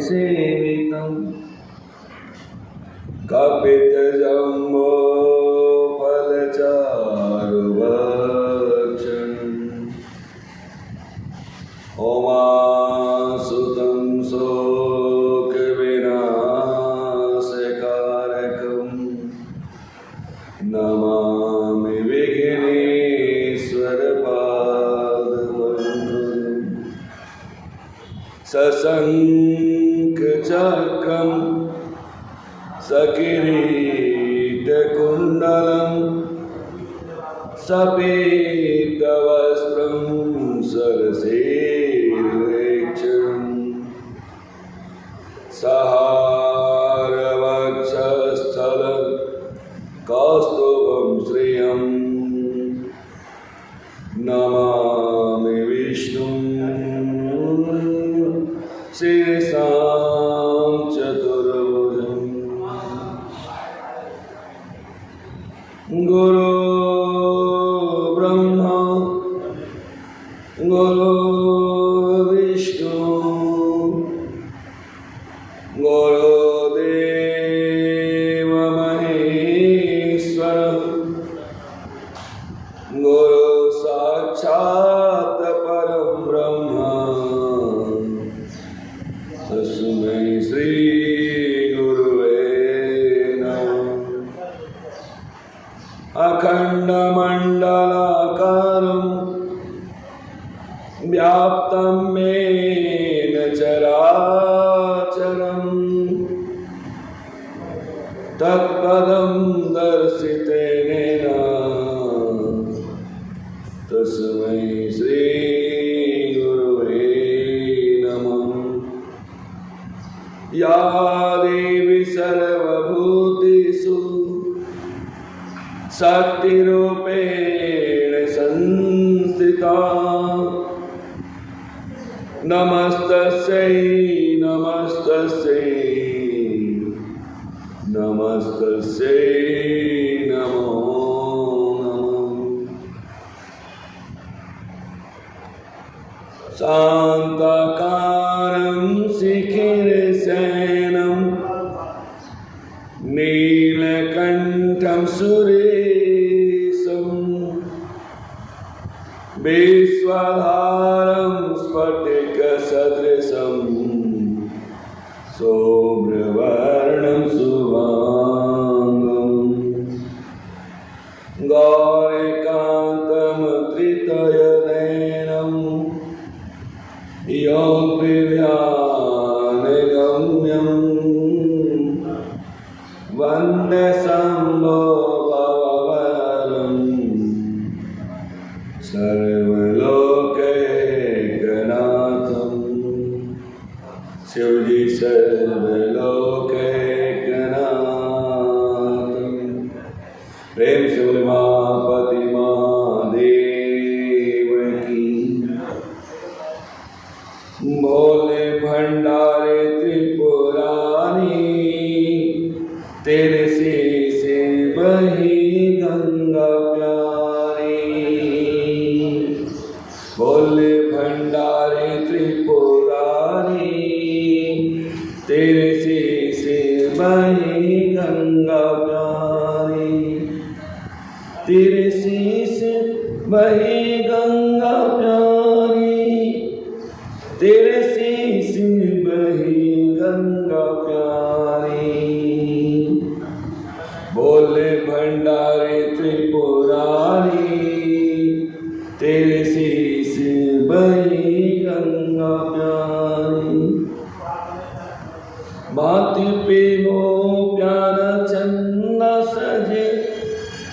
सेवितं कपितजम्बो फलचारुभक्षणम् उमासुतं शोकविनाशकारकं नमामि विघ्नेश्वरपादपङ्कजं सशङ्खचक्रं सकिरीटकुण्डलं सपीतवस्त्रं सरसीरुहेक्षणं सहारवक्षस्थलं कौस्तुभं श्रियं नमामि विष्णुं शीर्षां चतुर्भुजम् गुरु ब्रह्मा गुरु विष्णु गुरुदेव महेश्वर गुरु साक्षात् परं ब्रह्म तस्मै श्री गुरुवे नमः। अखण्डमण्डलाकारं व्याप्तं येन चराचरं तत्पदं दर्शितेन तस्मै श्री गुरुवे नमः। या देवी सर्वभूतेषु शक्तिरूपेण संस्थिता नमस्तस्यै नमस्तस्यै नमस्तस्यै नमो नमः। शान्ताकारं शिखिरशयनं नीलकण्ठं सुरेशं विश्वधारं स्फटिकसदृशं सौम्यवर्णं शुभाङ्गं गौरीकान्तं धृतयनयनं योगविद्यानगम्यं वन्दे शम्भो भववरं सर्वलोकैकनाथं शिवजी सर्वलोकैकनाथं। प्रेम से बोले मापति महादेव की। बोले भंडारे त्रिपुरारी तेरे से बही गंगा प्यारी। बोले भंडारे त्रिपुरारी तेरे से बही गंगा प्यारी। तेरे से बही गंगा प्यारी तेरे से बही गंगा प्यारी। बोले भंडारे त्रिपुरारी तेरे से बही गंगा प्यारी। भांति पे मो प्यारा चंदा सजे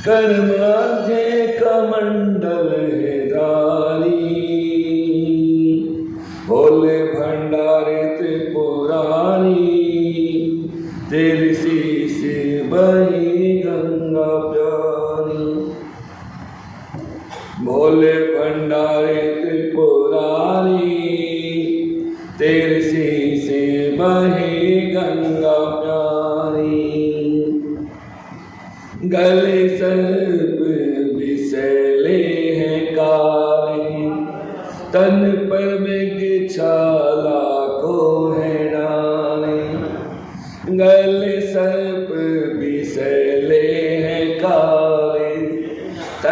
कर मध्य कमंडल है धारी। बोले भंडारे त्रिपुरारी तेरे से बही गंगा प्यारी। बोले भंडारे त्रिपुरारी तेरे से बही गंगा प्यारी। गले सर्प विषैले हैं काले तन पर मृग छाला को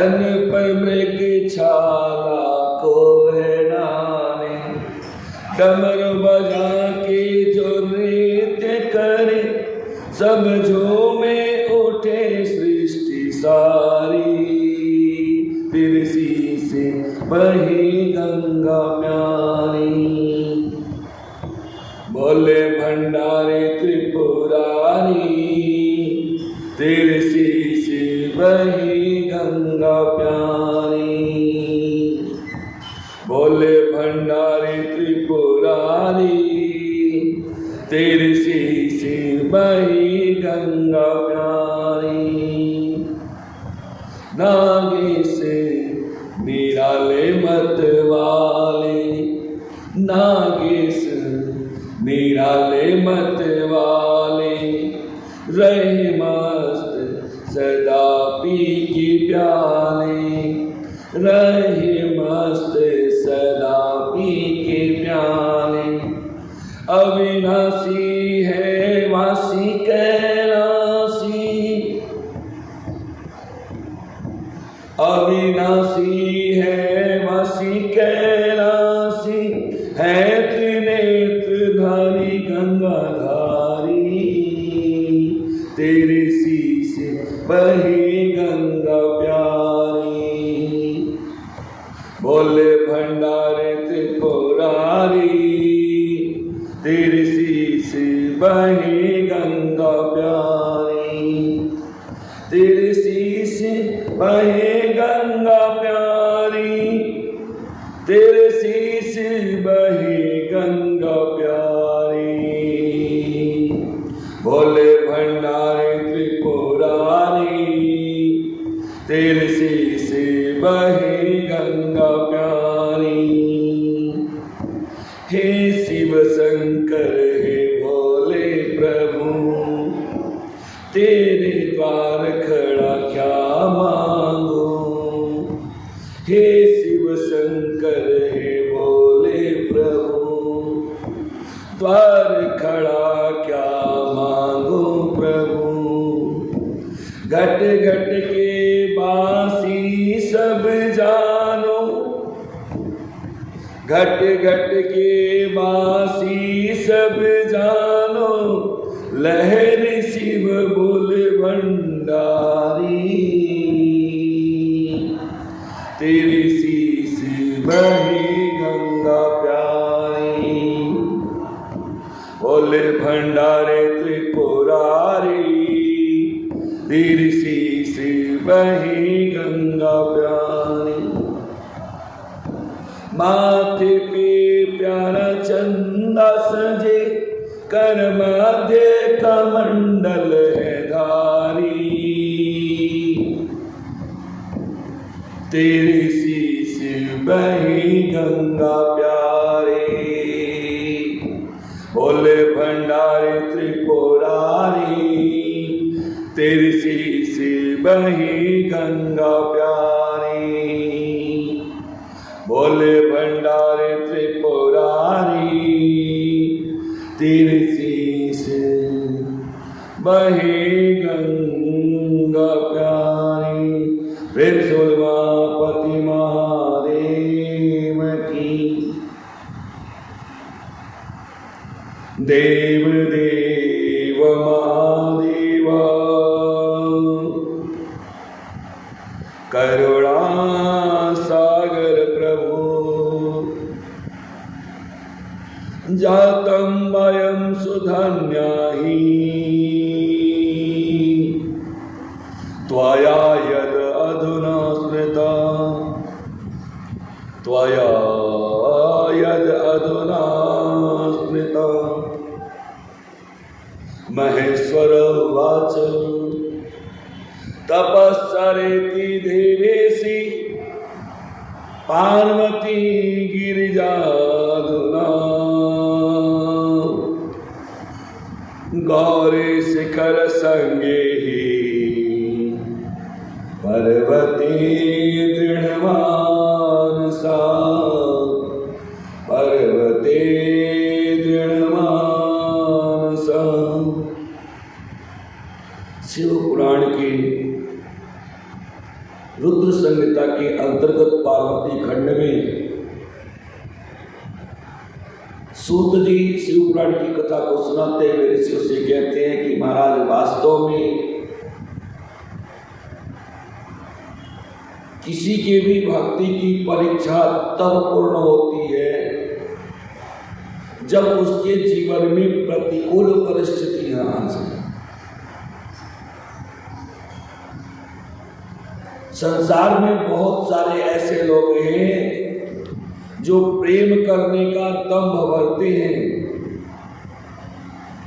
तन पर मृग छाला को नाने, डमरू बजा के जो नृत्य करे, सब झूमे उठे सृष्टि सारी। फिर सी से बही गंगा प्यारी, बोले भंडारी त्रिपुरारी, तेरे शीश बही गंगा प्यारी। बोले भंडारी त्रिपुरारी, तेरे शीश बही गंगा प्यारी। नागेश निराले मत वाले, नागेश निराले मत वाले, रहे मस्त सदा पी की प्याले, रहे मस्त सदा पी के प्याले। अविनाशी है वासी कैलासी, अविनाशी है वासी कैलासी, है त्रिनेत्रधारी गंगाधारी, तेरे शीश बही गंगा प्यारी। बोले भंडारे त्रिपुरारी, तेरे शीश बही गंगा प्यारी, तेरे शीश बही गंगा प्यारी, तेरे शीश बही गंगा प्यारी। बोले भंडारी त्रिपुरारी, तेरे शीश बही गंगा प्यारी। हे शिव शंकर हे भोले प्रभु, तेरे द्वार खड़ा क्या मांगू। हे शिव शंकर हे भोले प्रभु, द्वार खड़ा क्या मांगू प्रभु। घट घट के बांसी सब जानो, घट घट के बांसी सब जानो, लहर शिव बोल भंडारी, तेरे शीश बही गंगा प्यारी। बोले भंडारे त्रिपुरारी, तेरे शीश बही गंगा प्यारी। माथे पे प्यारा चंदा सजे, कर मध्य कमंडल है धारी, तेरे शीश बही गंगा प्यारी। बोले भंडारी त्रिपुरारी, तेरे शीश बही गंगा प्यारी। बोले भंडारी त्रिपुरारी, तेरे शीश बही गंगा प्यारी। प्रेम से बोल उमापति महादेव की। देव देव महादेव, करुणा सागर प्रभु, जातं वयं सुधन्या हि, त्वया यद् अधुना स्मृता, त्वया यद् अधुना स्मृता। महेश्वर उवाच तपश्चरेति देवेशि, पार्वती गिरिजाधुना, गौरी शिखर संगे ही, पर्वती दृढ़मानसा, पर्वती दृढ़मानसा। शिव पुराण की रुद्र संहिता के अंतर्गत पार्वती खंड में सूत जी शिव पुराण की कथा को सुनाते हुए ऋषियों से कहते हैं कि महाराज, वास्तव में किसी के भी भक्ति की परीक्षा तब पूर्ण होती है जब उसके जीवन में प्रतिकूल परिस्थितियां आ जाए। संसार में बहुत सारे ऐसे लोग हैं जो प्रेम करने का दंभ भरते हैं,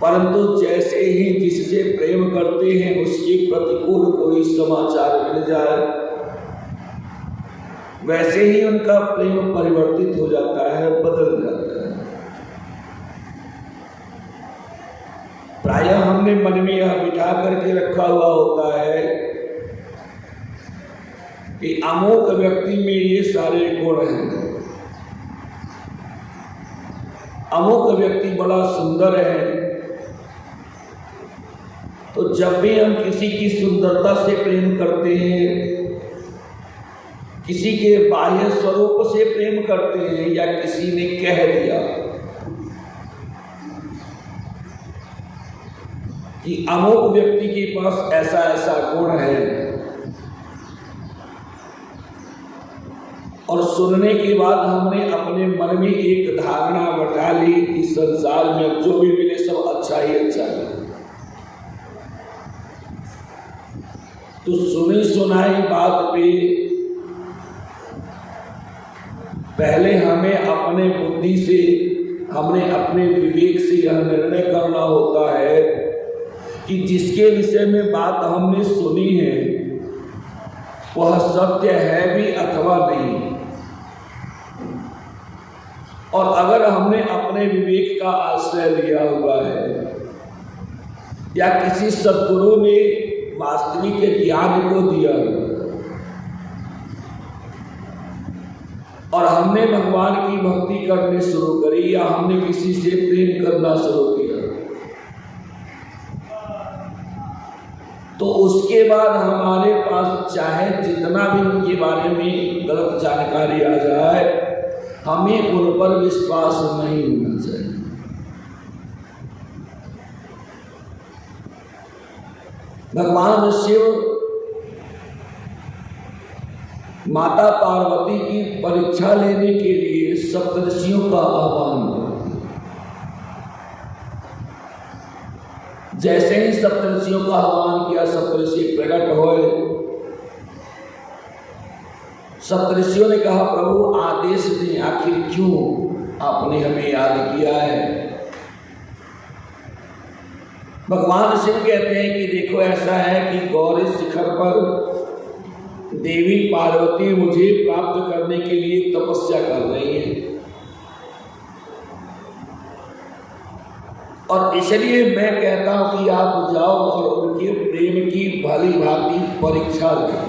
परंतु जैसे ही जिससे प्रेम करते हैं उसके प्रतिकूल कोई समाचार मिल जाए, वैसे ही उनका प्रेम परिवर्तित हो जाता है, बदल जाता है। प्रायः हमने मन में यह बिठा करके रखा हुआ होता है कि अमोक व्यक्ति में ये सारे गुण हैं, अमोक व्यक्ति बड़ा सुंदर है। तो जब भी हम किसी की सुंदरता से प्रेम करते हैं, किसी के बाह्य स्वरूप से प्रेम करते हैं, या किसी ने कह दिया कि अमोक व्यक्ति के पास ऐसा ऐसा गुण है, और सुनने के बाद हमने अपने मन में एक धारणा बैठा ली कि संसार में अब जो भी मिले सब अच्छा ही अच्छा है, तो सुनी सुनाई बात पे पहले हमें अपने बुद्धि से, हमने अपने विवेक से यह निर्णय करना होता है कि जिसके विषय में बात हमने सुनी है वह सत्य है भी अथवा नहीं। और अगर हमने अपने विवेक का आश्रय लिया हुआ है, या किसी सद्गुरु ने वास्तविक ज्ञान को दिया और हमने भगवान की भक्ति करनी शुरू करी, या हमने किसी से प्रेम करना शुरू किया, तो उसके बाद हमारे पास चाहे जितना भी उनके बारे में गलत जानकारी आ जाए, हमें उन पर विश्वास नहीं होना चाहिए। भगवान शिव माता पार्वती की परीक्षा लेने के लिए सप्तऋषियों का आह्वान करते हैं। जैसे ही सप्तऋषियों का आह्वान किया, सप्तऋषि प्रकट हुए। सप्तऋषियों ने कहा, प्रभु आदेश दें, आखिर क्यों आपने हमें याद किया है? भगवान शिव कहते हैं कि देखो, ऐसा है कि गौरी शिखर पर देवी पार्वती मुझे प्राप्त करने के लिए तपस्या कर रही है, और इसलिए मैं कहता हूं कि आप जाओ और उनके प्रेम की भली भांति परीक्षा लें।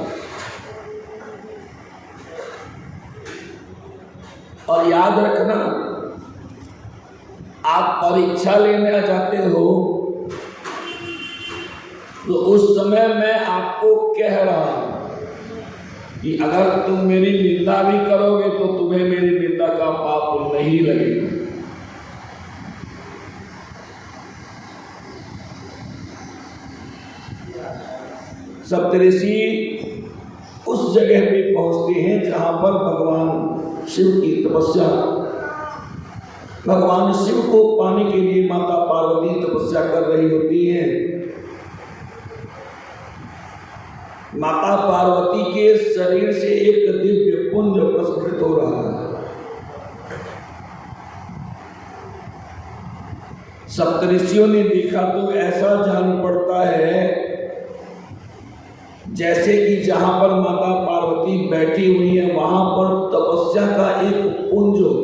और याद रखना, आप परीक्षा लेने जाते हो तो उस समय मैं आपको कह रहा हूं कि अगर तुम मेरी निंदा भी करोगे तो तुम्हें मेरी निंदा का पाप नहीं लगेगा। सप्तऋषि उस जगह पे पहुंचते हैं जहां पर भगवान शिव की तपस्या, भगवान शिव को पाने के लिए माता पार्वती तपस्या कर रही होती है। माता पार्वती के शरीर से एक दिव्य पुंज प्रस्फुटित हो रहा है। सप्तऋषियों ने देखा तो ऐसा जान पड़ता है जैसे कि जहां पर माता पार्वती बैठी हुई है वहां पर तपस्या का एक पुंज हो।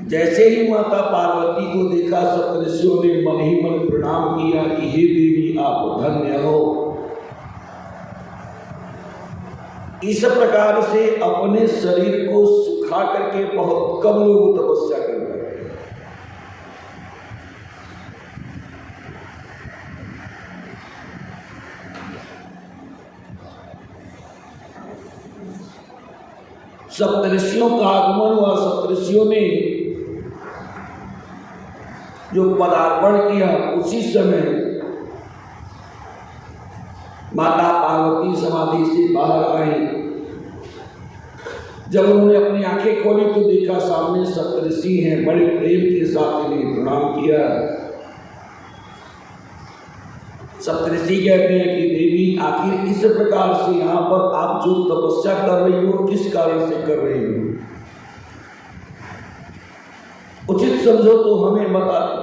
जैसे ही माता पार्वती को देखा, सप्तऋषियों ने मन ही मन प्रणाम किया कि हे देवी, आप धन्य हो। इस प्रकार से अपने शरीर को सुखा करके बहुत कम लोग तपस्या कर रहे हैं। सप्तऋषियों का आगमन हुआ, सप्तऋषियों ने जो पदार्पण किया, उसी समय माता पार्वती समाधि से बाहर आई। जब उन्होंने अपनी आंखें खोली तो देखा सामने सप्तऋषि हैं। बड़े प्रेम के साथ इन्हें प्रणाम किया। सप्तऋषि कहते हैं कि देवी, आखिर इस प्रकार से यहाँ पर आप जो तपस्या कर रही हो, किस कारण से कर रही हो, उचित समझो तो हमें बता दो।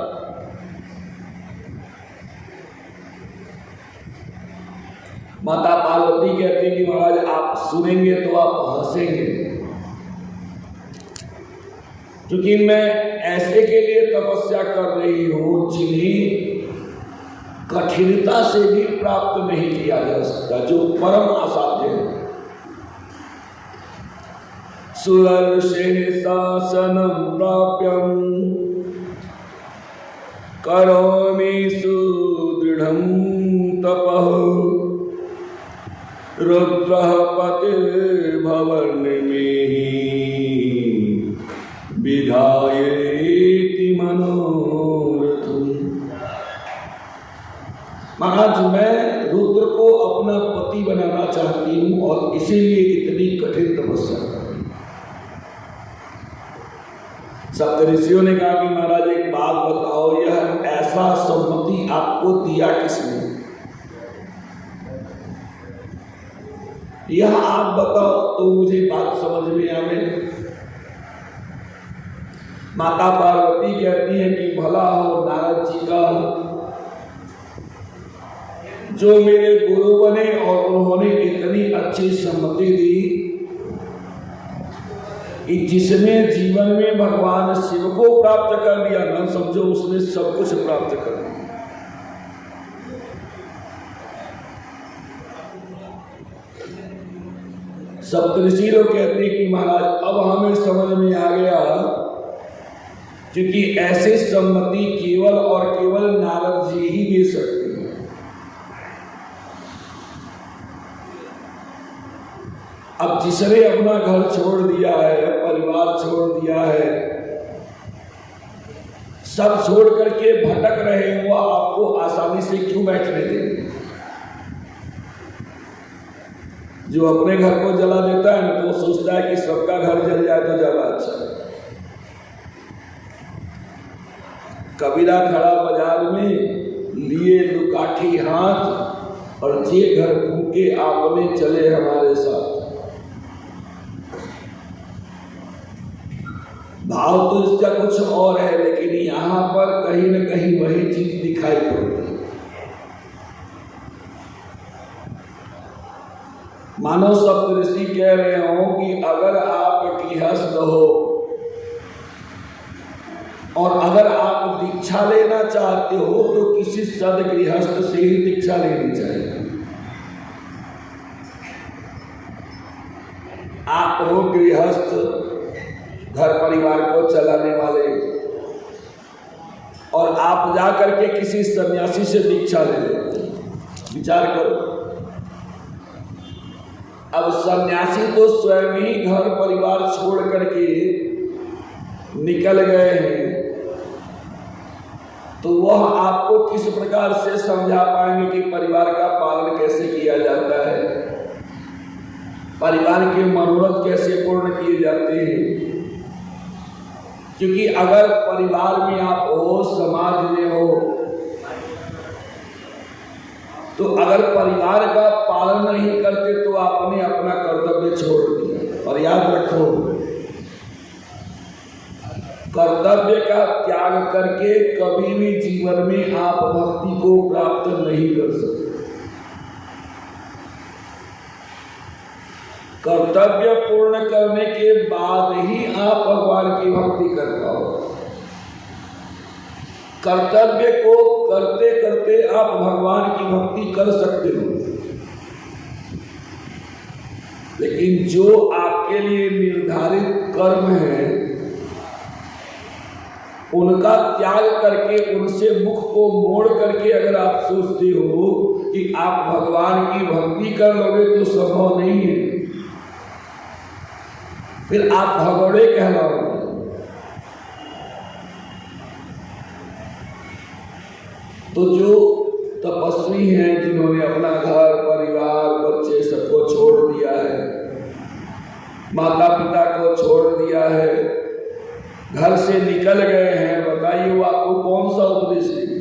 माता पार्वती कहती है कि महाराज, आप सुनेंगे तो आप हंसेंगे, क्योंकि मैं ऐसे के लिए तपस्या कर रही हूं जिन्हें कठिनता से भी प्राप्त नहीं किया जा सकता, जो परम असाध्य है। सुरर्षे शासनं प्राप्यं करोमि सुदृढ़ं तपः रुद्रः पतिर्भवन में विधायेति मनोरथम्। महाराज, मैं रुद्र को अपना पति बनाना चाहती हूं और इसीलिए इतनी कठिन तपस्या कर रही हूं। सप्तऋषियों ने कहा कि महाराज एक बात बताओ, यह ऐसा सम्मति आपको दिया किसने? यह आप बताओ तो मुझे बात समझ में आवे। माता पार्वती कहती है कि भला हो नारद जी का, जो मेरे गुरु बने और उन्होंने इतनी अच्छी सम्मति दी कि जिसने जीवन में भगवान शिव को प्राप्त कर लिया, न समझो उसने सब कुछ प्राप्त कर लिया। सप्तऋषि लोग कहते हैं कि महाराज, अब हमें समझ में आ गया, क्योंकि ऐसे सम्मति केवल और केवल नारद जी ही दे सकते हैं। अब जिसने अपना घर छोड़ दिया है, परिवार छोड़ दिया है, सब छोड़ करके भटक रहे हो, आपको आसानी से क्यों बैठने देंगे? जो अपने घर को जला देता है ना, तो सोचता है कि सबका घर जल जाए तो ज्यादा अच्छा है। कबीरा खड़ा बाजार में, लिए लुकाठी हाथ और जे घर फूके आपने चले हमारे साथ। भाव तो इसका कुछ और है, लेकिन यहाँ पर कहीं न कहीं वही चीज दिखाई पड़ती है। मानो सप्तऋषि कह रहे हो कि अगर आप गृहस्थ हो और अगर आप दीक्षा लेना चाहते हो तो किसी सद गृहस्थ से ही दीक्षा लेनी चाहिए। आप हो गृहस्थ, घर परिवार को चलाने वाले, और आप जा करके किसी सन्यासी से दीक्षा ले लेते। विचार करो, अब सन्यासी तो स्वयं ही घर परिवार छोड़ करके निकल गए हैं, तो वह आपको किस प्रकार से समझा पाएंगे कि परिवार का पालन कैसे किया जाता है, परिवार के मनोरथ कैसे पूर्ण किए जाते हैं? क्योंकि अगर परिवार में आप हो, समाज में हो, तो अगर परिवार का पालन नहीं करते तो आपने अपना कर्तव्य छोड़ दिया। और याद रखो, कर्तव्य का त्याग करके कभी भी जीवन में आप भक्ति को प्राप्त नहीं कर सकते। कर्तव्य पूर्ण करने के बाद ही आप भगवान की भक्ति कर पाओ। कर्तव्य को करते करते आप भगवान की भक्ति कर सकते हो, लेकिन जो आपके लिए निर्धारित कर्म है उनका त्याग करके, उनसे मुख को मोड़ करके अगर आप सोचते हो कि आप भगवान की भक्ति कर लोगे तो संभव नहीं है। फिर आप भगोड़े कहलाओगे। तो जो तपस्वी हैं, जिन्होंने अपना घर परिवार बच्चे सबको छोड़ दिया है, माता पिता को छोड़ दिया है, घर से निकल गए हैं, बताइए वो आपको कौन सा उपदेश देंगे?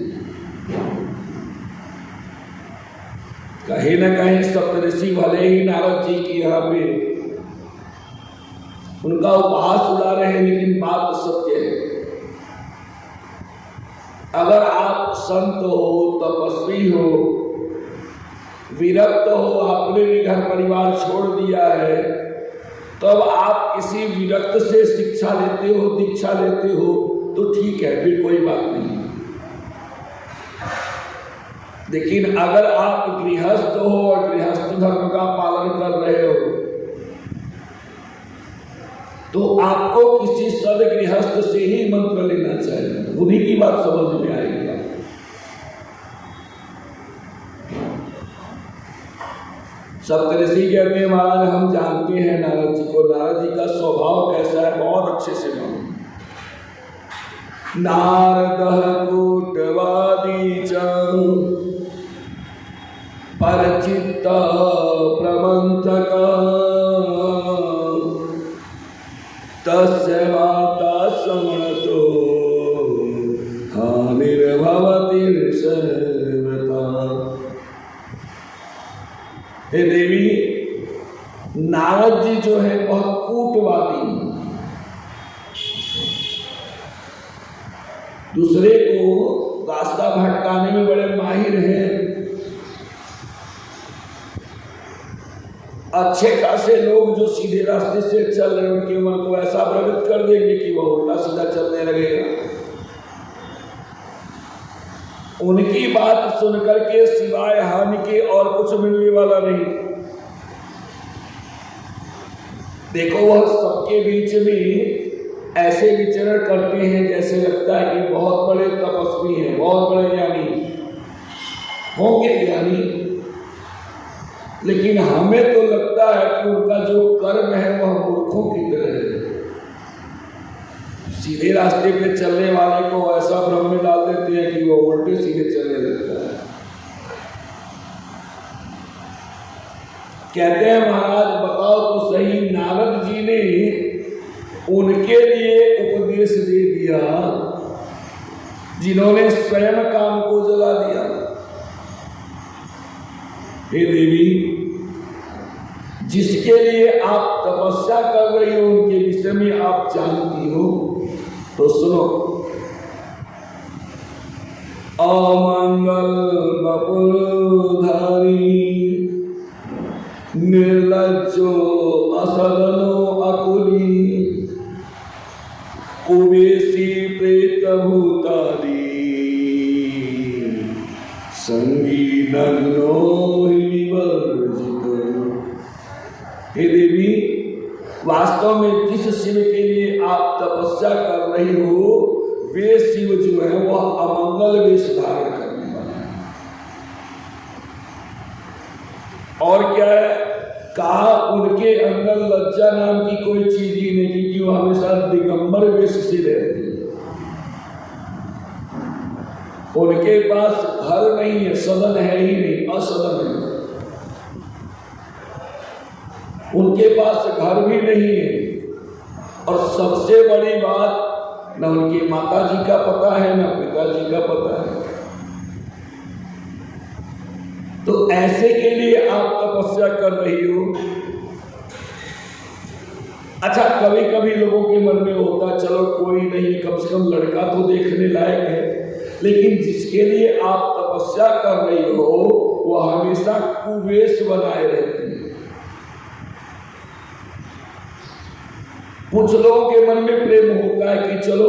कहीं न कहीं सप्तऋषि भले ही नारद जी की यहाँ पे उनका उपहास उड़ा रहे हैं, लेकिन बात सत्य है। अगर आप संत हो, तपस्वी हो, विरक्त हो, आपने भी घर परिवार छोड़ दिया है, तब आप किसी विरक्त से शिक्षा लेते हो, दीक्षा लेते हो, तो ठीक है, फिर कोई बात नहीं। लेकिन अगर आप गृहस्थ हो और गृहस्थ धर्म का पालन कर रहे हो, तो आपको किसी सद गृहस्थ से ही मंत्र लेना चाहिए, उन्हीं की बात समझ में आएगी। सप्तऋषि कहते हैं महाराज हम जानते हैं नारद जी को, नारद जी का स्वभाव कैसा है बहुत अच्छे से मालूम। नारद कूटवादी च परचित्त प्रबंधक तस्य वार्ता समणतो हानिर्भवति सर्वथा। हे देवी, नारद जी जो है बहुत कूटवादी, दूसरे को रास्ता भटकाने में बड़े माहिर हैं। अच्छे खासे लोग जो सीधे रास्ते से चल रहे हैं, उनके मन को ऐसा प्रवृत्त कर देंगे कि वह उल्टा सीधा चलने लगेगा। उनकी बात सुनकर के सिवाय हानि के और कुछ मिलने वाला नहीं। देखो वह सबके बीच में ऐसे विचरण करते हैं जैसे लगता है कि बहुत बड़े तपस्वी हैं, बहुत बड़े ज्ञानी होंगे ज्ञानी, लेकिन हमें तो लगता है कि उनका जो कर्म है वह मूर्खों की तरह है। सीधे रास्ते पे चलने वाले को ऐसा भ्रम में डाल देते हैं कि वो उल्टे सीधे चलने लगता है। कहते हैं महाराज बताओ तो सही, नारद जी ने उनके लिए उपदेश दे दिया जिन्होंने स्वयं काम को जला दिया। हे देवी, जिसके लिए आप तपस्या कर रही हो उनके विषय में आप जानती हो, तो सुनो। अमंगल बपुधारी निर्लज्जो असदनो अकुली कुबेसी प्रेत भूतादी संगी नग्नो हे देवी, वास्तव में जिस शिव के लिए आप तपस्या कर रही हो, वे शिव जो है वह अमंगल वेश धारण करने वाले हैं। और क्या है कहा, उनके अंदर लज्जा नाम की कोई चीज ही नहीं, क्योंकि वो हमेशा दिगंबर वेश से रहती है। उनके पास घर नहीं है, सदन है ही नहीं, असदन है। उनके पास घर भी नहीं है, और सबसे बड़ी बात न उनकी माता जी का पता है न पिताजी का पता है। तो ऐसे के लिए आप तपस्या कर रही हो। अच्छा, कभी कभी लोगों के मन में होता चलो कोई नहीं, कम से कम लड़का तो देखने लायक है, लेकिन जिसके लिए आप तपस्या कर रही हो वह हमेशा कुवेश बनाए रहते हैं। कुछ लोगों के मन में प्रेम होता है कि चलो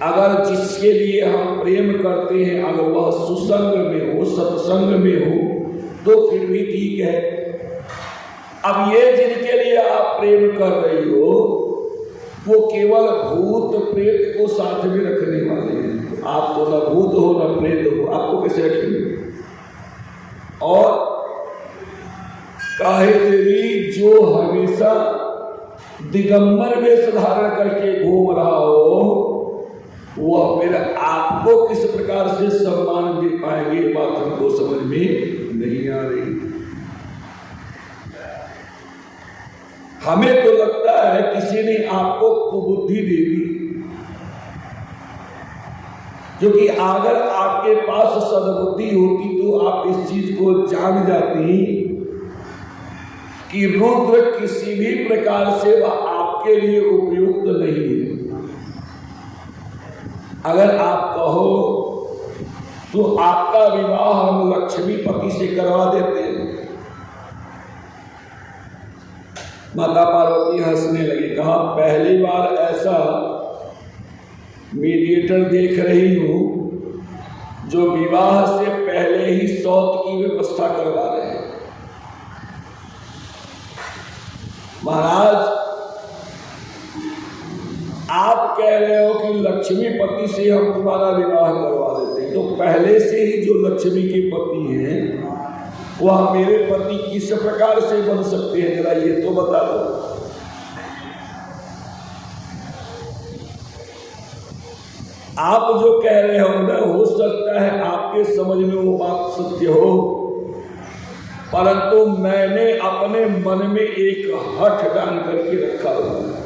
अगर जिसके लिए हम प्रेम करते हैं अगर वह सुसंग में हो, सत्संग में हो, तो फिर भी ठीक है। अब ये जिनके लिए आप प्रेम कर रही हो वो केवल भूत प्रेत को साथ में रखने वाले हैं। आप तो न भूत हो न प्रेत हो, आपको कैसे रखेंगे? और काहे देवी जो हमेशा दिगंबर वेश धारण करके घूम रहा हो, वह फिर आपको किस प्रकार से सम्मान दे पाएंगे, बात हमको समझ में नहीं आ रही। हमें तो लगता है किसी ने आपको कुबुद्धि दे दी, क्योंकि अगर आपके पास सद्बुद्धि होती तो आप इस चीज को जान जाती कि रुद्र किसी भी प्रकार से वह आपके लिए उपयुक्त नहीं है। अगर आप कहो तो आपका विवाह हम लक्ष्मीपति से करवा देते हैं। माता पार्वती हंसने लगी, कहा पहली बार ऐसा मीडिएटर देख रही हूं जो विवाह से पहले ही सौत की व्यवस्था करवा रहे हैं। महाराज, आप कह रहे हो कि लक्ष्मीपति से हम तुम्हारा विवाह करवा देते हैं, तो पहले से ही जो लक्ष्मी के पति हैं वह मेरे पति किस प्रकार से बन सकते हैं, जरा ये तो बता दो। आप जो कह रहे हो ना, हो सकता है आपके समझ में वो बात सत्य हो, परंतु मैंने अपने मन में एक हठ डाल करके रखा हुआ है।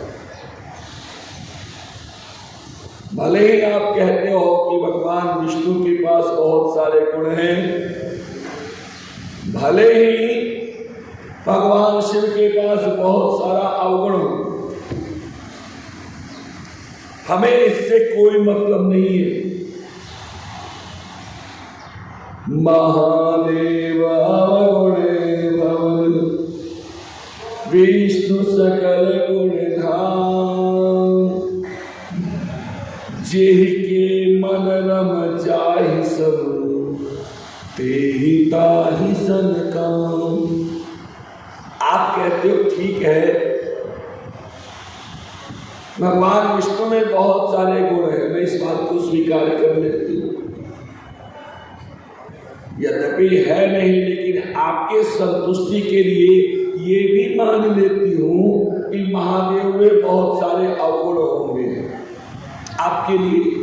भले ही आप कहते हो कि भगवान विष्णु के पास बहुत सारे गुण हैं, भले ही भगवान शिव के पास बहुत सारा अवगुण हो, हमें इससे कोई मतलब नहीं है। महादेव अवगुणे भवन विष्णु सकल गुण धाम, जेहि के मन रम जाहि सब तेहि ताहि सन काम। आप कहते हो ठीक है, भगवान विष्णु में बहुत सारे गुण हैं, मैं इस बात को स्वीकार कर लेती हूँ, यद्यपि है नहीं, लेकिन आपके संतुष्टि के लिए ये भी मान लेती हूँ कि महादेव में बहुत सारे अवगुण होंगे आपके लिए।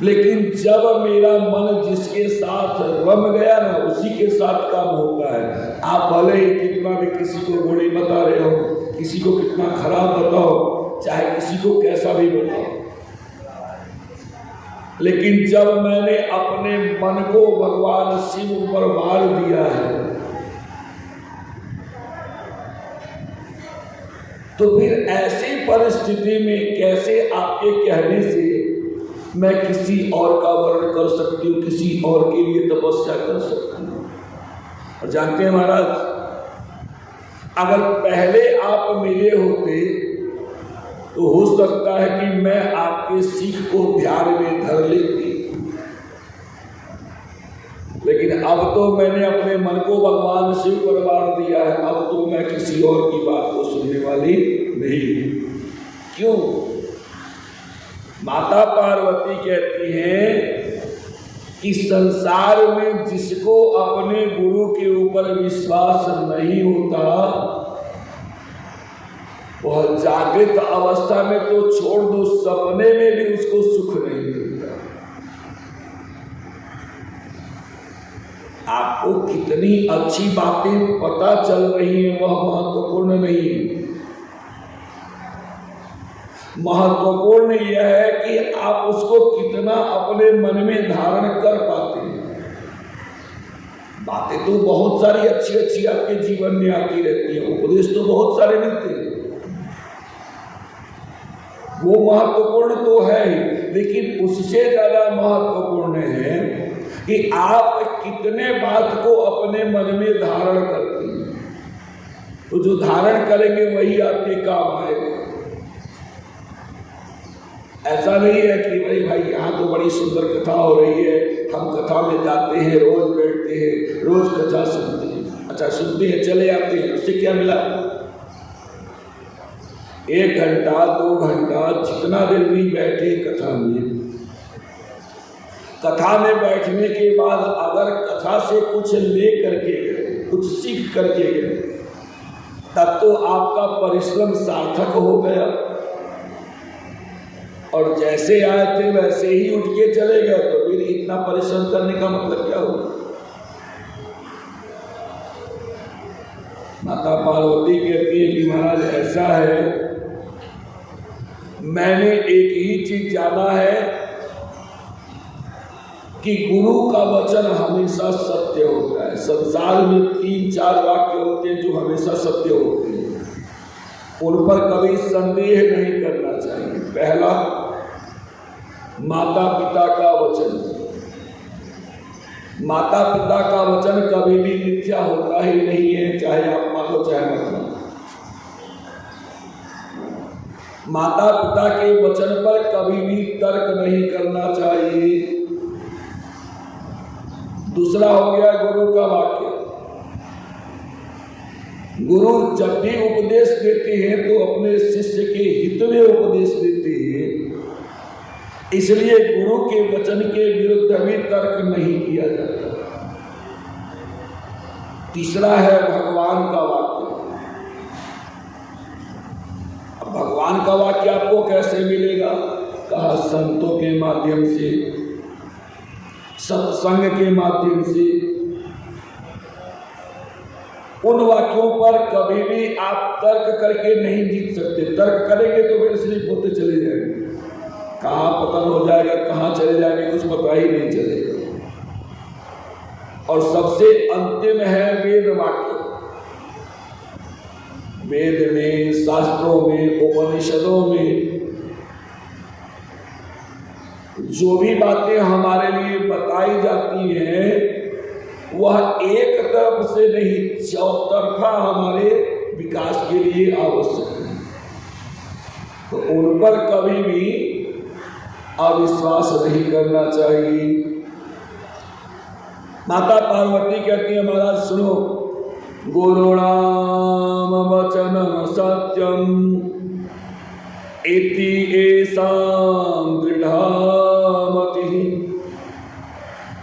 लेकिन जब मेरा मन जिसके साथ रम गया ना, उसी के साथ काम होता है। आप भले ही कितना भी किसी को बुरी बता रहे हो, किसी को कितना खराब बताओ, चाहे किसी को कैसा भी बताओ, लेकिन जब मैंने अपने मन को भगवान शिव पर वार दिया है, तो फिर ऐसी परिस्थिति में कैसे आपके कहने से मैं किसी और का वर्ण कर सकती हूँ, किसी और के लिए तपस्या कर सकती हूँ। और जानते हैं महाराज, अगर पहले आप मिले होते तो हो सकता है कि मैं आपके सीख को ध्यान में धर लेती, लेकिन अब तो मैंने अपने मन को भगवान शिव पर वार दिया है। अब तो मैं किसी और की बात को सुनने वाली नहीं। क्यों? माता पार्वती कहती हैं कि संसार में जिसको अपने गुरु के ऊपर विश्वास नहीं होता, वह जागृत अवस्था में तो छोड़ दो, सपने में भी उसको सुख नहीं मिलता। आपको कितनी अच्छी बातें पता चल रही हैं वह महत्वपूर्ण नहीं है। महत्वपूर्ण यह है कि आप उसको कितना अपने मन में धारण कर पाते हैं। बातें तो बहुत सारी अच्छी अच्छी आपके जीवन में आती रहती है, उपदेश तो बहुत सारे मिलते हैं, वो महत्वपूर्ण तो है ही, लेकिन उससे ज्यादा महत्वपूर्ण है कि आप कितने बात को अपने मन में धारण करते हैं। तो जो धारण करेंगे वही आपके काम आएगा। ऐसा नहीं है कि भाई यहाँ तो बड़ी सुंदर कथा हो रही है, हम कथा में जाते हैं, रोज बैठते हैं, रोज कथा सुनते हैं। अच्छा सुनते हैं, चले आते हैं, उससे क्या मिला? 1 घंटा 2 घंटा जितना देर भी बैठे कथा में बैठने के बाद अगर कथा से कुछ ले करके गए, कुछ सीख करके गए, तब तो आपका परिश्रम सार्थक हो गया। और जैसे आए थे वैसे ही उठ के चले गए, तो फिर इतना परिश्रम करने का मतलब क्या हुआ? माता पार्वती कहती है कि महाराज ऐसा है, मैंने एक ही चीज जाना है कि गुरु का वचन हमेशा सत्य होता है। संसार में 3-4 वाक्य होते हैं जो हमेशा सत्य होते हैं, उन पर कभी संदेह नहीं करना चाहिए। पहला, माता पिता का वचन। माता पिता का वचन कभी भी मिथ्या होता ही नहीं है, चाहे आप मानो चाहे मत मानो। माता पिता के वचन पर कभी भी तर्क नहीं करना चाहिए। दूसरा हो गया गुरु का वाक्य। गुरु जब भी उपदेश देते हैं तो अपने शिष्य के हित में उपदेश देते हैं, इसलिए गुरु के वचन के विरुद्ध भी तर्क नहीं किया जाता। तीसरा है भगवान का वाक्य। अब भगवान का वाक्य आपको कैसे मिलेगा? कहा संतों के माध्यम से, सत्संग के माध्यम से। उन वाक्यों पर कभी भी आप तर्क करके नहीं जीत सकते। तर्क करेंगे तो फिर स्लिप होते चले जाएंगे, कहाँ पतन हो जाएगा, कहाँ चले जाएंगे, कुछ पता ही नहीं चलेगा। और सबसे अंतिम है वेद वाक्य। वेद में, शास्त्रों में, उपनिषदों में जो भी बातें हमारे लिए बताई जाती हैं वह एक तरफ से नहीं, चौतरफा हमारे विकास के लिए आवश्यक है। तो उन पर कभी भी अविश्वास नहीं करना चाहिए। माता पार्वती कहती है महाराज सुनो, गुरुणाम वचनम सत्यम इति एषां दृढ़ा मतिः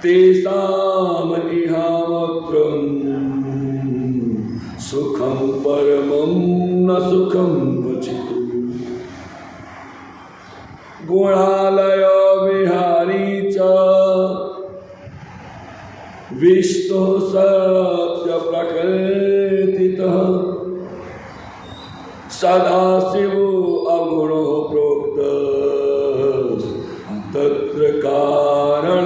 तेषां इहामत्रं सुखं परमं न सुखं क्वचित्। गुणालय विहारी च विष्णु सत्य प्रकृतितः सदाशिव अगुणो प्रोक्त तत्र कारणमुच्यते।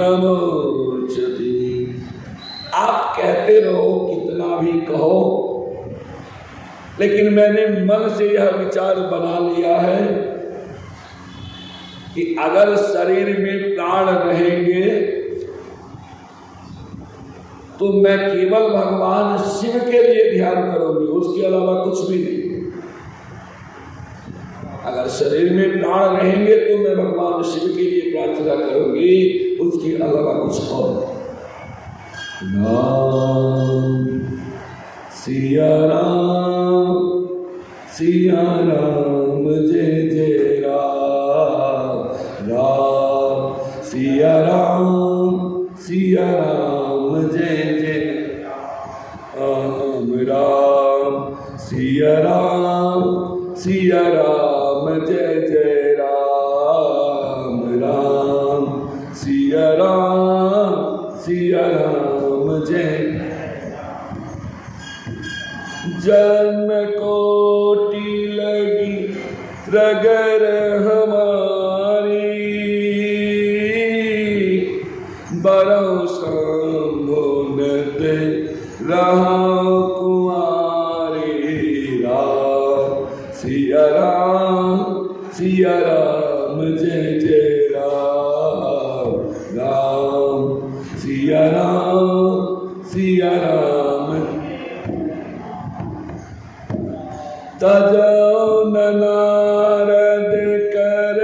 आप कहते रहो कितना भी कहो, लेकिन मैंने मन से यह विचार बना लिया है कि अगर शरीर में प्राण रहेंगे तो मैं केवल भगवान शिव के लिए ध्यान करूंगी, उसके अलावा कुछ भी नहीं। अगर शरीर में प्राण रहेंगे तो मैं भगवान शिव के लिए प्रार्थना करूंगी, उसके अलावा कुछ और। राम सिया राम जय जय राम, राम सिया राम जय जय राम, राम सिया राम जय जय राम, राम सिया राम जय। जन्म कोटि लगी रगर हमारी, बरौ संभोनत रहा कुमारी। राम सिया राम जय जय राम, राम सिया राम। तजौ नारद कर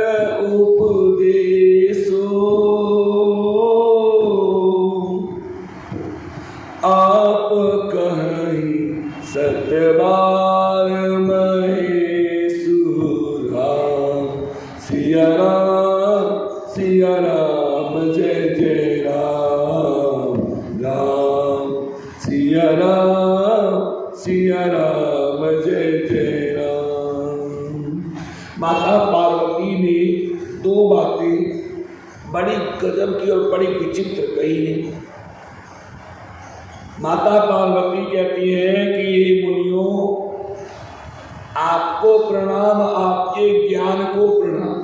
उपदेशो, आप कहीं सतबार महेशु। राम सिया राम जय जय राम, राम सिया राम जय माता पार्वती ने दो बातें बड़ी गजब की और बड़ी विचित्र कही है। माता पार्वती कहती है कि ये मुनियों, आपको प्रणाम, आपके ज्ञान को प्रणाम।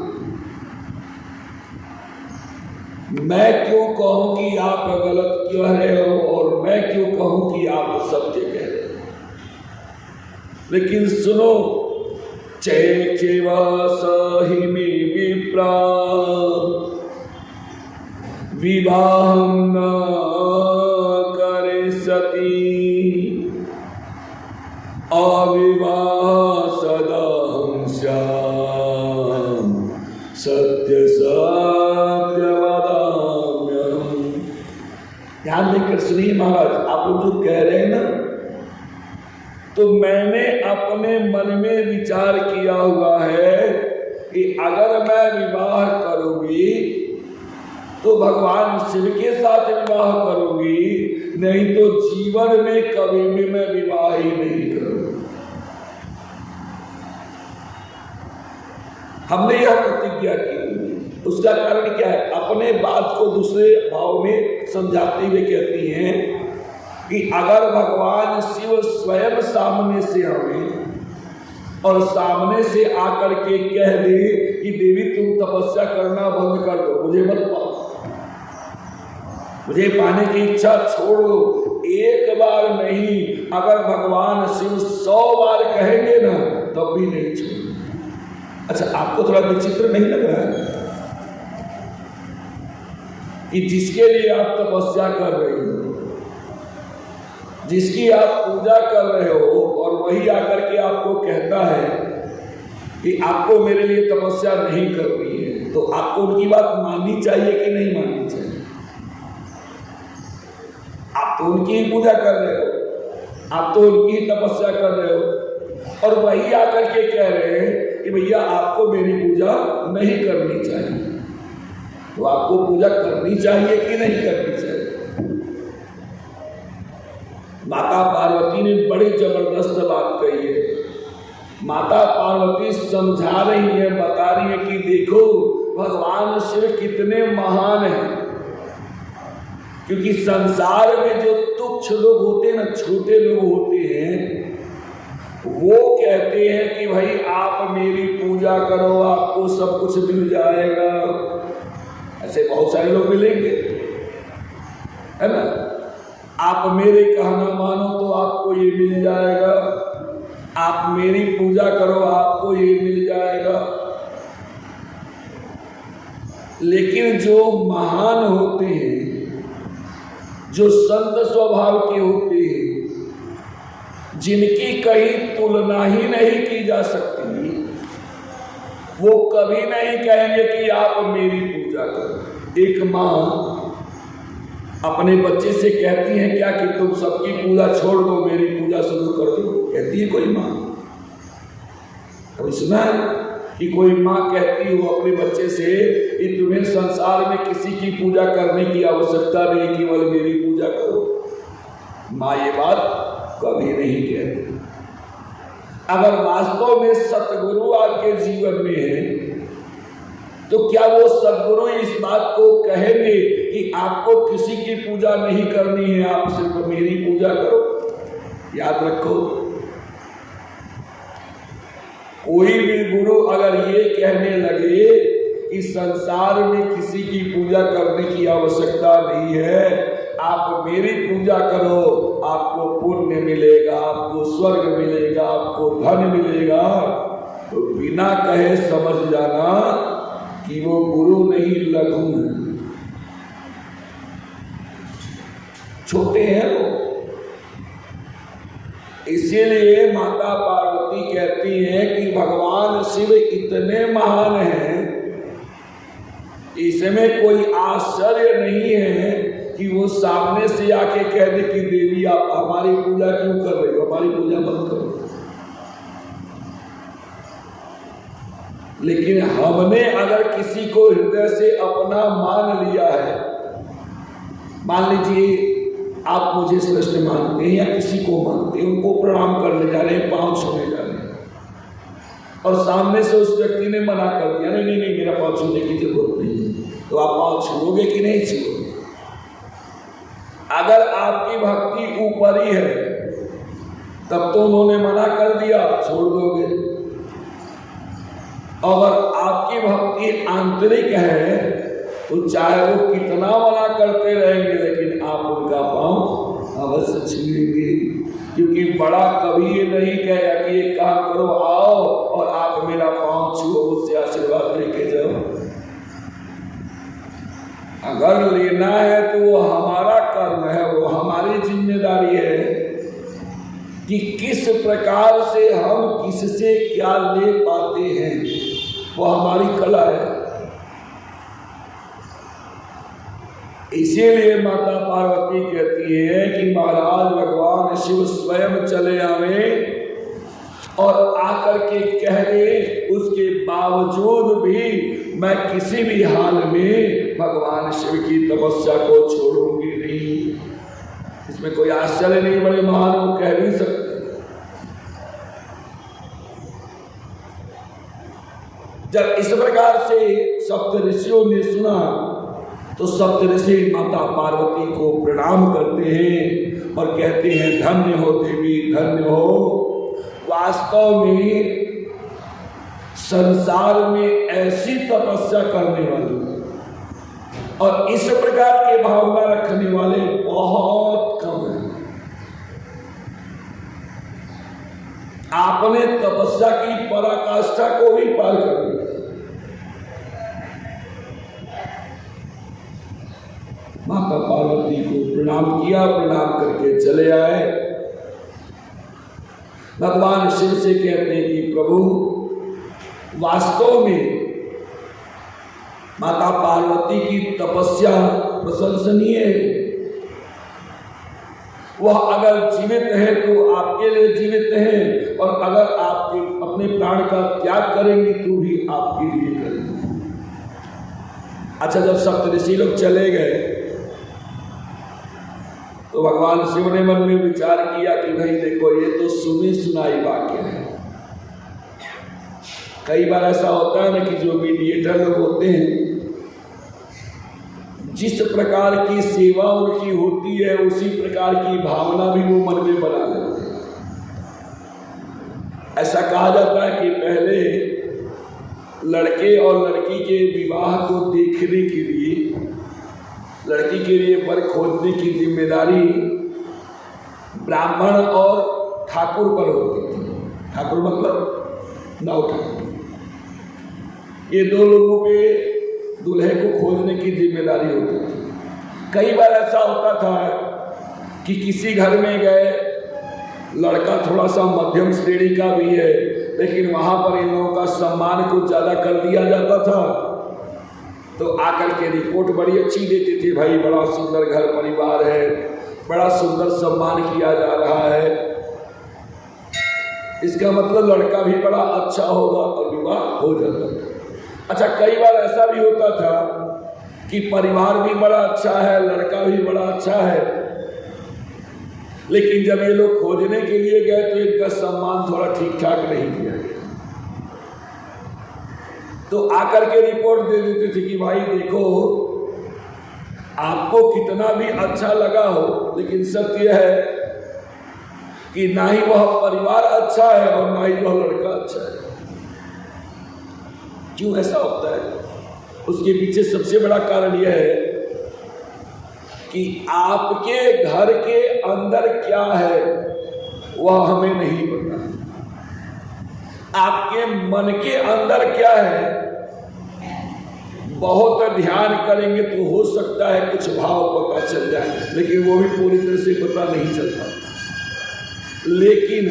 मैं क्यों कहूं कि आप गलत कह रहे हो और मैं क्यों कहूं कि आप सत्य कह रहे हो। लेकिन सुनो, चैव सहि मे विप्रा विवाहं न करिष्यति अविवाह सदाहं स्याम सत्य सत्य वदाम्यहम्। ध्यान देकर सुनिए महाराज, आप लोग जो कह रहे हैं ना, तो मैंने अपने मन में विचार किया हुआ है कि अगर मैं विवाह करूंगी तो भगवान शिव के साथ विवाह करूंगी, नहीं तो जीवन में कभी भी मैं विवाह ही नहीं करूंगी। हमने यह प्रतिज्ञा की। उसका कारण क्या है? अपने बात को दूसरे भाव में समझाते हुए कहती हैं कि अगर भगवान शिव स्वयं सामने से आवे और सामने से आकर के कह दे कि देवी तुम तपस्या करना बंद कर दो, मुझे मत पाओ, मुझे पाने की इच्छा छोड़ दो, एक बार नहीं, अगर भगवान शिव 100 बार कहेंगे ना तब भी नहीं छोड़ो। अच्छा, आपको थोड़ा विचित्र नहीं लग रहा है कि जिसके लिए आप तपस्या कर रहे हो, जिसकी आप पूजा कर रहे हो, और वही आकर के आपको कहता है कि आपको मेरे लिए तपस्या नहीं करनी है, तो आपको उनकी बात माननी चाहिए कि नहीं माननी चाहिए? आप तो उनकी ही पूजा कर रहे हो, आप तो उनकी ही तपस्या कर रहे हो, और वही आकर के कह रहे हैं कि भैया आपको मेरी पूजा नहीं करनी चाहिए। तो आपको पूजा करनी चाहिए कि नहीं करनी चाहिए? माता पार्वती ने बड़ी जबरदस्त बात कही है। माता पार्वती समझा रही है, बता रही है कि देखो भगवान शिव कितने महान हैं। क्योंकि संसार में जो तुच्छ लोग होते हैं ना, छोटे लोग होते हैं, वो कहते हैं कि भाई आप मेरी पूजा करो, आपको सब कुछ मिल जाएगा। ऐसे बहुत सारे लोग मिलेंगे, है ना? आप मेरे कहना मानो तो आपको ये मिल जाएगा, आप मेरी पूजा करो आपको ये मिल जाएगा। लेकिन जो महान होते हैं, जो संत स्वभाव के होते हैं, जिनकी कहीं तुलना ही नहीं की जा सकती, वो कभी नहीं कहेंगे कि आप मेरी पूजा करो। एक माँ अपने बच्चे से कहती है क्या कि तुम सबकी पूजा छोड़ दो, मेरी पूजा शुरू कर दो? कहती है कोई माँ? कभी सुना है कि कोई माँ कहती हो अपने बच्चे से कि तुम्हें संसार में किसी की पूजा करने की आवश्यकता नहीं, केवल मेरी पूजा करो? माँ ये बात कभी नहीं कहती। अगर वास्तव में सतगुरु आपके जीवन में है, तो क्या वो सद्गुरु इस बात को कहेंगे कि आपको किसी की पूजा नहीं करनी है, आप सिर्फ मेरी पूजा करो? याद रखो, कोई भी गुरु अगर ये कहने लगे कि संसार में किसी की पूजा करने की आवश्यकता नहीं है, आप मेरी पूजा करो, आपको पुण्य मिलेगा, आपको स्वर्ग मिलेगा, आपको धन मिलेगा, तो बिना कहे समझ जाना कि वो गुरु नहीं, लघु है, छोटे हैं वो। इसीलिए माता पार्वती कहती हैं कि भगवान शिव इतने महान हैं, इसमें कोई आश्चर्य नहीं है कि वो सामने से आके कह दे कि देवी आप हमारी पूजा क्यों कर रहे हो, हमारी पूजा मत करो। लेकिन हमने अगर किसी को हृदय से अपना मान लिया है, मान लीजिए आप मुझे श्रेष्ठ मानते हैं या किसी को मानते हैं, उनको प्रणाम करने जा रहे हैं, पांव छूने जा रहे हैं, और सामने से उस व्यक्ति ने मना कर दिया, नहीं नहीं नहीं मेरा पाँव छूने की जरूरत नहीं है, तो आप पाँव छूओगे कि नहीं छूओगे? अगर आपकी भक्ति ऊपरी है तब तो उन्होंने मना कर दिया, छोड़ दोगे। अगर आपकी भक्ति आंतरिक है तो चाहे वो कितना मना करते रहेंगे लेकिन आप उनका पाँव अवश्य छूएंगे, क्योंकि बड़ा कभी ये नहीं कहेगा कि एक काम करो, आओ और आप मेरा पाँव छुओ, मुझसे आशीर्वाद लेके जाओ। अगर लेना है तो वो हमारा कर्म है, वो हमारी जिम्मेदारी है कि किस प्रकार से हम किससे क्या ले पाते हैं, वो हमारी कला है। इसीलिए माता पार्वती कहती है कि महाराज भगवान शिव स्वयं चले आवे और आकर के कह दे, उसके बावजूद भी मैं किसी भी हाल में भगवान शिव की तपस्या को छोड़ूंगी नहीं। इसमें कोई आश्चर्य नहीं, बड़े महान वो कह भी सकते। जब इस प्रकार से सप्त ऋषियों ने सुना तो सप्त ऋषि माता पार्वती को प्रणाम करते हैं और कहते हैं, धन्य हो देवी, धन्य हो। वास्तव में संसार में ऐसी तपस्या करने वाली और इस प्रकार के भावना रखने वाले बहुत कम हैं। आपने तपस्या की पराकाष्ठा को भी पार कर दिया। माता पार्वती को प्रणाम किया, प्रणाम करके चले आए। भगवान शिव से कहते हैं कि प्रभु, वास्तव में माता पार्वती की तपस्या प्रशंसनीय है। वह अगर जीवित है तो आपके लिए जीवित है, और अगर आप अपने प्राण का त्याग करेंगे तो भी आपके लिए करेंगे। अच्छा, जब सप्त ऋषि लोग चले गए तो भगवान शिव ने मन में विचार किया कि भाई देखो, ये तो सुनी सुनाई वाक्य है। कई बार ऐसा होता है ना कि जो मीडिएटर लोग होते हैं, जिस प्रकार की सेवा उनकी होती है उसी प्रकार की भावना भी वो मन में बना लेते हैं। ऐसा कहा जाता है कि पहले लड़के और लड़की के विवाह को देखने के लिए, लड़की के लिए वर खोजने की जिम्मेदारी ब्राह्मण और ठाकुर पर होती थी। ठाकुर मतलब नौ ठाकुर, ये दो लोगों पे दूल्हे को खोजने की जिम्मेदारी होती थी। कई बार ऐसा होता था कि किसी घर में गए, लड़का थोड़ा सा मध्यम श्रेणी का भी है, लेकिन वहाँ पर इन लोगों का सम्मान कुछ ज़्यादा कर दिया जाता था, तो आकर के रिपोर्ट बड़ी अच्छी देती थी, भाई बड़ा सुंदर घर परिवार है, बड़ा सुंदर सम्मान किया जा रहा है, इसका मतलब लड़का भी बड़ा अच्छा होगा, और विवाह हो जाता था। अच्छा, कई बार ऐसा भी होता था कि परिवार भी बड़ा अच्छा है, लड़का भी बड़ा अच्छा है, लेकिन जब ये लोग खोजने के लिए गए तो इनका सम्मान थोड़ा ठीक ठाक नहीं किया गया। तो आकर के रिपोर्ट दे देती थी कि भाई देखो, आपको कितना भी अच्छा लगा हो, लेकिन सत्य है कि ना ही वह परिवार अच्छा है और ना ही वह लड़का अच्छा है। क्यों ऐसा होता है? उसके पीछे सबसे बड़ा कारण यह है कि आपके घर के अंदर क्या है वह हमें नहीं पता। आपके मन के अंदर क्या है, बहुत ध्यान करेंगे तो हो सकता है कुछ भाव पता चल जाए, लेकिन वो भी पूरी तरह से पता नहीं चलता। लेकिन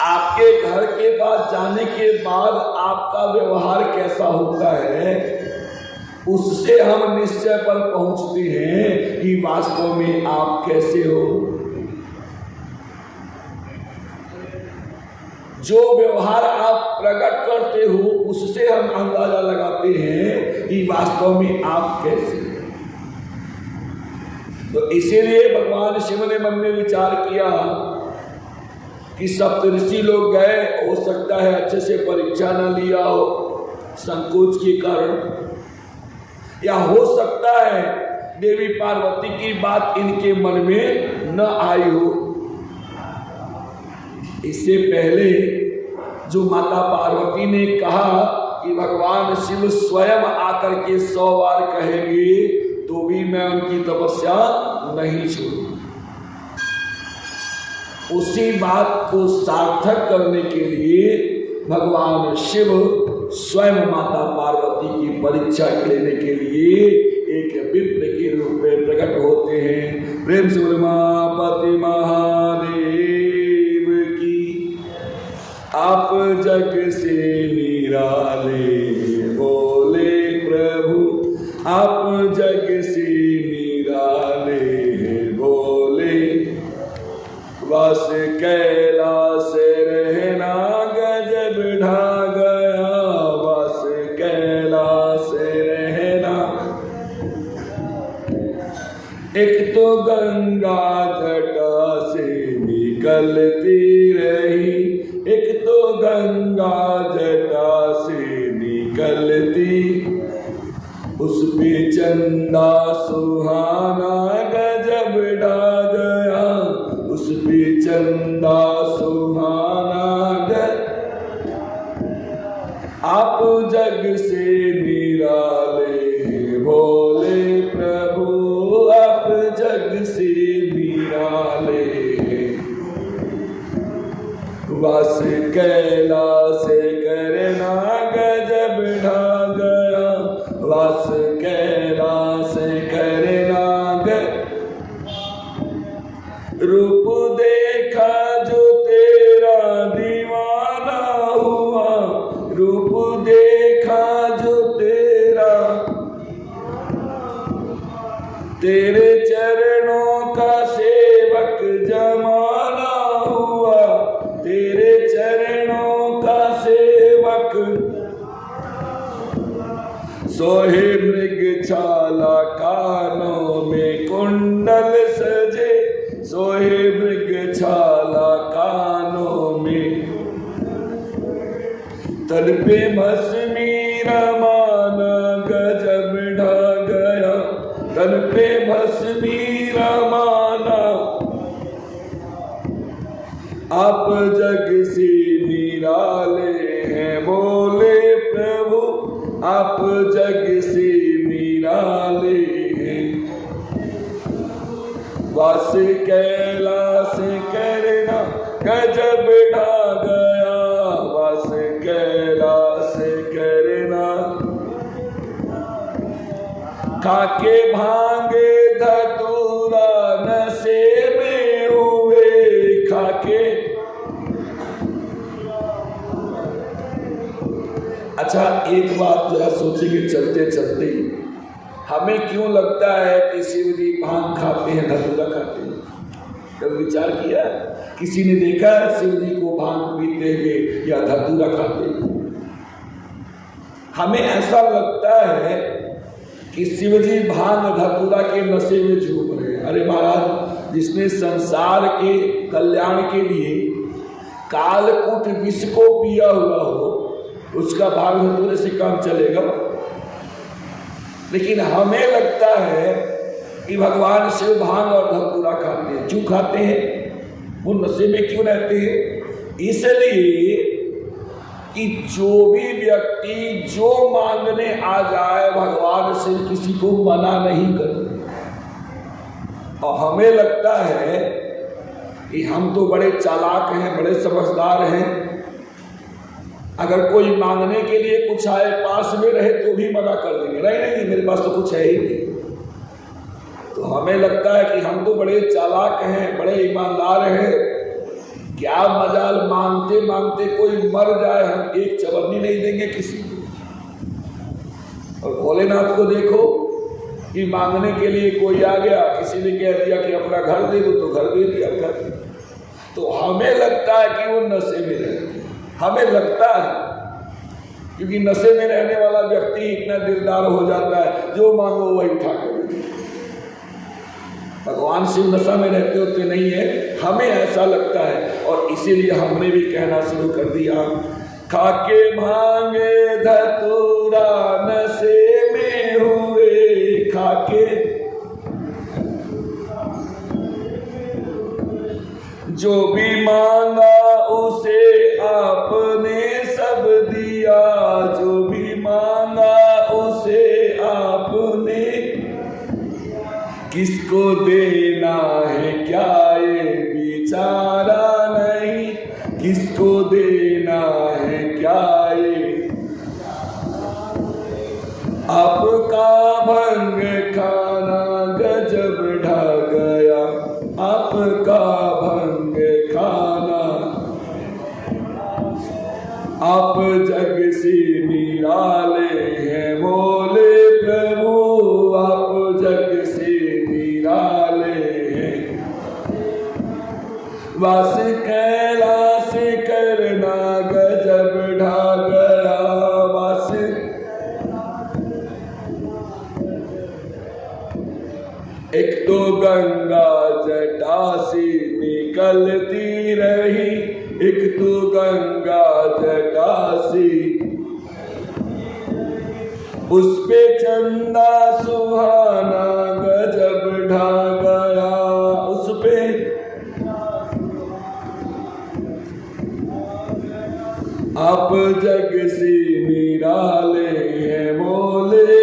आपके घर के पास जाने के बाद आपका व्यवहार कैसा होता है, उससे हम निश्चय पर पहुंचते हैं कि वास्तव में आप कैसे हो। जो व्यवहार आप प्रकट करते हो उससे हम अंदाजा लगाते हैं कि वास्तव में आप कैसे हैं। तो इसीलिए भगवान शिव ने मन में विचार किया कि सप्तऋषि लोग गए, हो सकता है अच्छे से परीक्षा न लिया हो संकोच के कारण, या हो सकता है देवी पार्वती की बात इनके मन में न आई हो। इससे पहले जो माता पार्वती ने कहा कि भगवान शिव स्वयं आकर के 100 बार कहेंगे तो भी मैं उनकी तपस्या नहीं छोड़ूंगा, उसी बात को सार्थक करने के लिए भगवान शिव स्वयं माता पार्वती की परीक्षा लेने के लिए एक विप्र के रूप में प्रकट होते हैं। प्रेम से उमापति महादेव की। आप जग से निराले बोले प्रभु, आप जग से निराले बोले, बस कैलाश रहना गजब ढा गया, बस कैलाश रहना। एक तो गंगा जटा से निकलती रही, एक तो गंगा जटा से निकलती, उस पे चंदा सुहाना गजब ढा गया, उस पे चंदा सुहाना आप जग से निराले भोले प्रभु, आप जग से निराले, वास कैलाश करना गजब ढा गया, वास कैलाश करना रूप देखा जो तेरा दीवाना हुआ, रूप देखा जो तेरा, तेरे चरणों का सेवक जमाना हुआ, तेरे चरणों का सेवक, सोहे मृग छाला कानों में कुंडल सजे, सोहे मृग छाला कानों में, तल पे भस्मी रमाना गजब ढा गया, तल पे भस्मी रमाना, आप जग से निराले हैं बोले प्रभु, आप जग से निराले हैं, वास कैलाश करना गजब ढा गया, वास कैलाश करना, खाके भांगे धतूरा नशे में हुए, खाके। अच्छा, एक बात जरा सोचेंगे चलते चलते, हमें क्यों लगता है कि शिव जी भांग खाते हैं, धतूरा खाते हैं? कभी विचार किया? किसी ने देखा है शिव जी को भांग पीते हुए या धतूरा खाते हुए? हमें ऐसा लगता है कि शिव जी भांग धतूरा के नशे में झूम रहे हैं। अरे महाराज, जिसने संसार के कल्याण के लिए कालकूट विष को पिया हुआ हो, उसका भांग धतूरे से काम चलेगा? लेकिन हमें लगता है कि भगवान शिव भांग और धतूरा खाते हैं। क्यों खाते हैं? वो नशे में क्यों रहते हैं? इसलिए कि जो भी व्यक्ति जो मांगने आ जाए, भगवान शिव किसी को मना नहीं करते। और हमें लगता है कि हम तो बड़े चालाक हैं, बड़े समझदार हैं, अगर कोई मांगने के लिए कुछ आए, पास में रहे तो भी मना कर देंगे, नहीं नहीं मेरे पास तो कुछ है ही नहीं। तो हमें लगता है कि हम तो बड़े चालाक हैं, बड़े ईमानदार हैं, क्या मजाल मांगते मांगते कोई मर जाए, हम एक चवन्नी नहीं देंगे किसी को। और भोलेनाथ को देखो कि मांगने के लिए कोई आ गया, किसी ने कह दिया कि अपना घर दे दो, तो घर दे दिया घर। तो हमें लगता है कि वो नशे में रहते हैं, हमें लगता है, क्योंकि नशे में रहने वाला व्यक्ति इतना दिलदार हो जाता है, जो मांगो वही उठा कर। भगवान शिव नशा में रहते होते नहीं है, हमें ऐसा लगता है। और इसीलिए हमने भी कहना शुरू कर दिया, खाके भांगे धतूरा नशे में हुए, खाके जो भी मांगा उसे आपने सब दिया, जो भी मांगा उसे आपने, किसको देना है क्या ये बिचारा नहीं, किसको देना है क्या ये। आपका भंग खाना गजब ढा गया, आपका भंग खाना, आप जग से निराले हैं बोले प्रभु, आप जग से निराले हैं। वास कैलाश करना गजब ढा गया, वास एक तो गंगा जटा से निकलती रही, एक तो गंगा जटा से, उस पे चंदा सुहाना गजब ढा गया, उस पे आप जग से निराले हैं बोले